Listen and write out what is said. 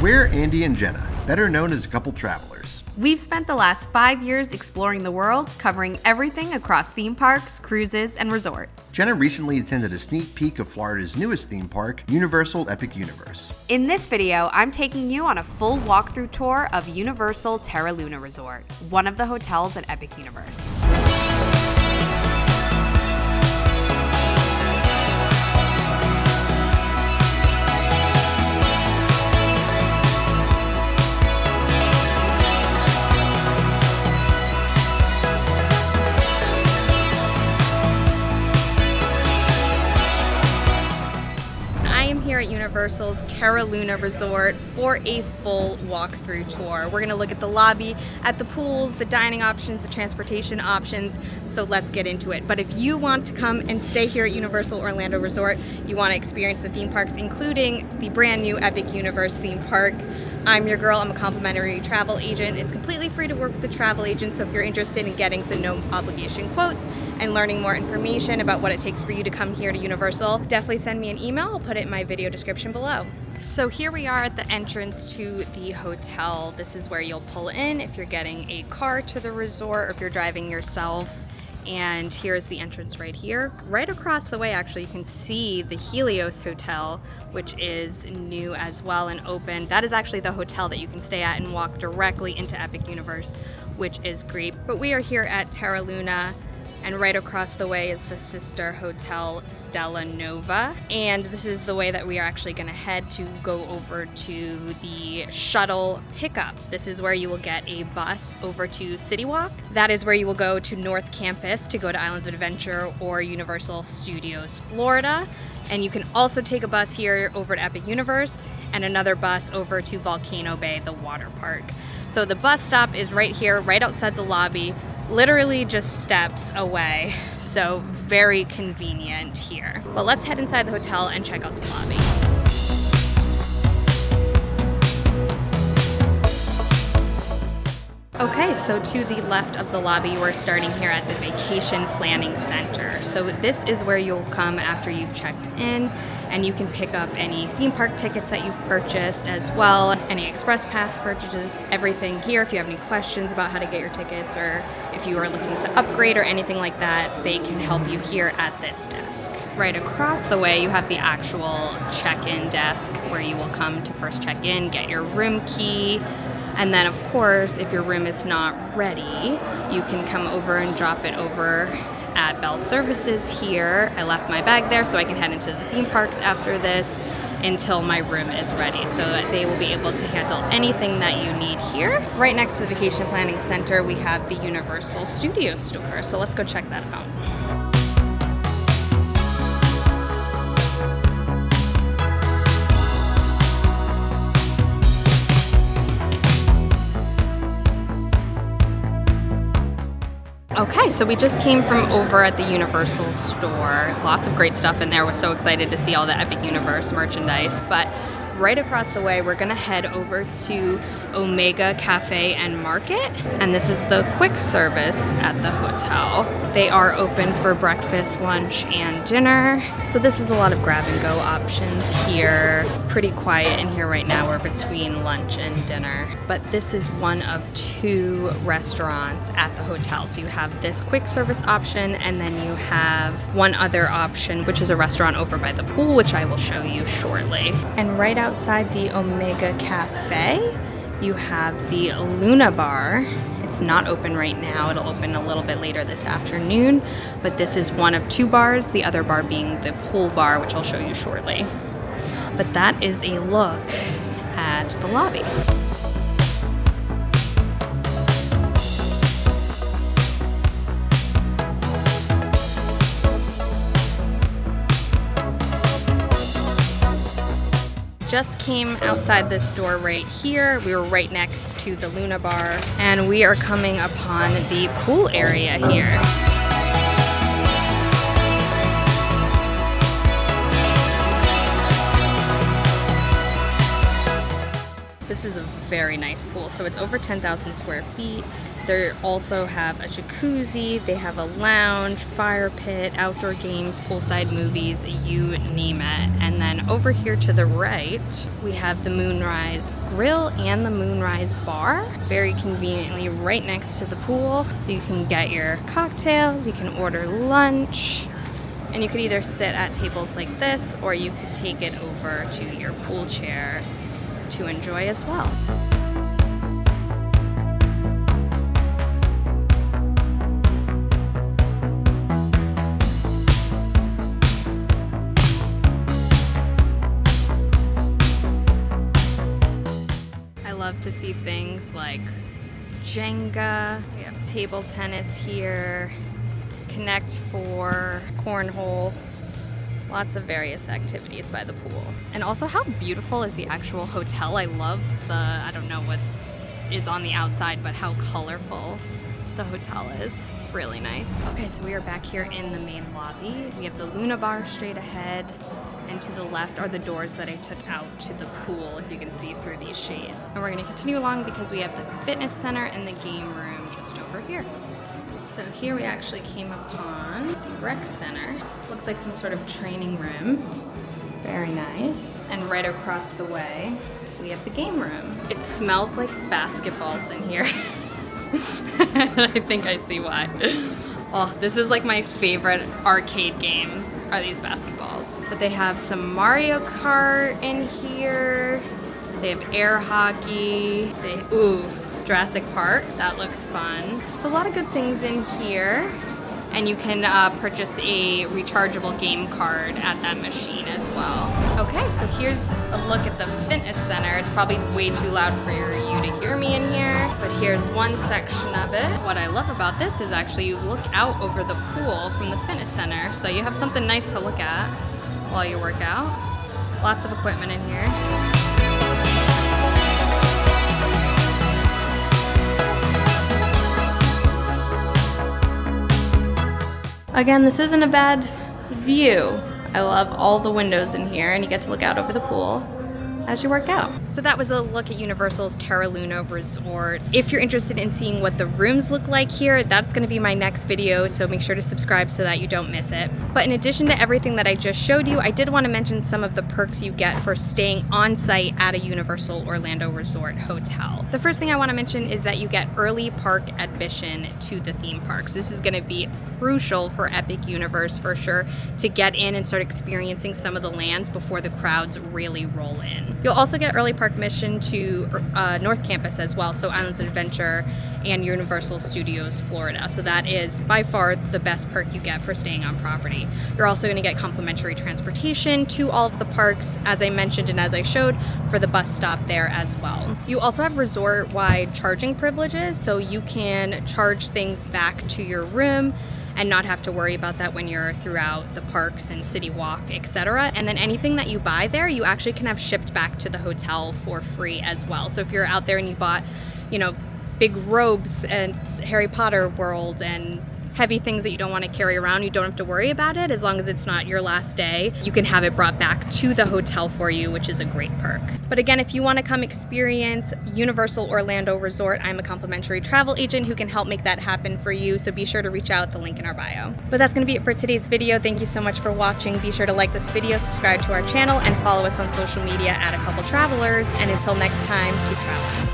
We're Andy and Jenna, better known as a couple travelers. We've spent the last 5 years exploring the world, covering everything across theme parks, cruises, and resorts. Jenna recently attended a sneak peek of Florida's newest theme park, Universal Epic Universe. In this video, I'm taking you on a full walkthrough tour of Universal Terra Luna Resort, one of the hotels at Epic Universe. At Universal's Terra Luna Resort for a full walkthrough tour. We're gonna look at the lobby, at the pools, the dining options, the transportation options, so let's get into it. But if you want to come and stay here at Universal Orlando Resort, you want to experience the theme parks, including the brand new Epic Universe theme park, I'm your girl. I'm a complimentary travel agent. It's completely free to work with a travel agent, so if you're interested in getting some no obligation quotes and learning more information about what it takes for you to come here to Universal, definitely send me an email. I'll put it in my video description below. So here we are at the entrance to the hotel. This is where you'll pull in if you're getting a car to the resort or if you're driving yourself. And here's the entrance right here. Right across the way, actually, you can see the Helios Hotel, which is new as well and open. That is actually the hotel that you can stay at and walk directly into Epic Universe, which is great. But we are here at Terra Luna, and right across the way is the sister hotel, Stella Nova. And this is the way that we are actually gonna head to go over to the shuttle pickup. This is where you will get a bus over to City Walk. That is where you will go to North Campus to go to Islands of Adventure or Universal Studios Florida. And you can also take a bus here over to Epic Universe and another bus over to Volcano Bay, the water park. So the bus stop is right here, right outside the lobby, literally just steps away. So very convenient here. But let's head inside the hotel and check out the lobby. Okay, so to the left of the lobby, we're starting here at the Vacation Planning Center. So this is where you'll come after you've checked in, and you can pick up any theme park tickets that you've purchased as well, any express pass purchases, everything here. If you have any questions about how to get your tickets or if you are looking to upgrade or anything like that, they can help you here at this desk. Right across the way, you have the actual check-in desk where you will come to first check in, get your room key, and then of course, if your room is not ready, you can come over and drop it over at Bell Services here. I left my bag there so I can head into the theme parks after this until my room is ready, so that they will be able to handle anything that you need here. Right next to the Vacation Planning Center, we have the Universal Studios store, so let's go check that out. Okay, so we just came from over at the Universal store. Lots of great stuff in there. We're so excited to see all the Epic Universe merchandise. But right across the way, we're gonna head over to Omega Cafe and Market. And this is the quick service at the hotel. They are open for breakfast, lunch, and dinner. So this is a lot of grab and go options here. Pretty quiet in here right now. We're between lunch and dinner. But this is one of 2 restaurants at the hotel. So you have this quick service option, and then you have one other option, which is a restaurant over by the pool, which I will show you shortly. And right outside the Omega Cafe, you have the Luna Bar. It's not open right now. It'll open a little bit later this afternoon, but this is one of 2 bars, the other bar being the pool bar, which I'll show you shortly. But that is a look at the lobby. Just came outside this door right here. We were right next to the Luna Bar, and we are coming upon the pool area here. This is a very nice pool. So it's over 10,000 square feet. They also have a jacuzzi, they have a lounge, fire pit, outdoor games, poolside movies, you name it. And then over here to the right, we have the Moonrise grill and the Moonrise Bar, very conveniently right next to the pool. So you can get your cocktails, you can order lunch, and you could either sit at tables like this or you could take it over to your pool chair to enjoy as well. I love to see things like Jenga, we have table tennis here, Connect for cornhole, lots of various activities by the pool. And also, how beautiful is the actual hotel? I love the, I don't know what is on the outside, but how colorful the hotel is. It's really nice. Okay, so we are back here in the main lobby. We have the Luna Bar straight ahead, and to the left are the doors that I took out to the pool, if you can see through these shades. And we're gonna continue along because we have the fitness center and the game room just over here. So here we actually came upon the rec center. Looks like some sort of training room. Very nice. And right across the way, we have the game room. It smells like basketballs in here. I think I see why. Oh, this is like my favorite arcade game, are these basketballs. But they have some Mario Kart in here. They have air hockey. Ooh, Jurassic Park, that looks fun. So a lot of good things in here. And you can purchase a rechargeable game card at that machine as well. Okay, so here's a look at the fitness center. It's probably way too loud for you to hear me in here, but here's one section of it. What I love about this is actually you look out over the pool from the fitness center, so you have something nice to look at while you work out. Lots of equipment in here. Again, this isn't a bad view. I love all the windows in here, and you get to look out over the pool as you work out. So that was a look at Universal's Terra Luna Resort. If you're interested in seeing what the rooms look like here, that's gonna be my next video, so make sure to subscribe so that you don't miss it. But in addition to everything that I just showed you, I did want to mention some of the perks you get for staying on site at a Universal Orlando Resort hotel. The first thing I want to mention is that you get early park admission to the theme parks. This is gonna be crucial for Epic Universe for sure, to get in and start experiencing some of the lands before the crowds really roll in. You'll also get early park admission to North Campus as well, so Islands of Adventure and Universal Studios Florida. So that is by far the best perk you get for staying on property. You're also going to get complimentary transportation to all of the parks, as I mentioned and as I showed, for the bus stop there as well. You also have resort-wide charging privileges, so you can charge things back to your room and not have to worry about that when you're throughout the parks and City Walk, etc. And then anything that you buy there, you actually can have shipped back to the hotel for free as well. So if you're out there and you bought, you know, big robes and Harry Potter world and heavy things that you don't want to carry around, you don't have to worry about it. As long as it's not your last day, you can have it brought back to the hotel for you, which is a great perk. But again, if you want to come experience Universal Orlando Resort, I'm a complimentary travel agent who can help make that happen for you, so be sure to reach out, the link in our bio. But that's going to be it for today's video. Thank you so much for watching. Be sure to like this video, subscribe to our channel, and follow us on social media at A Couple Travelers. And until next time, keep traveling.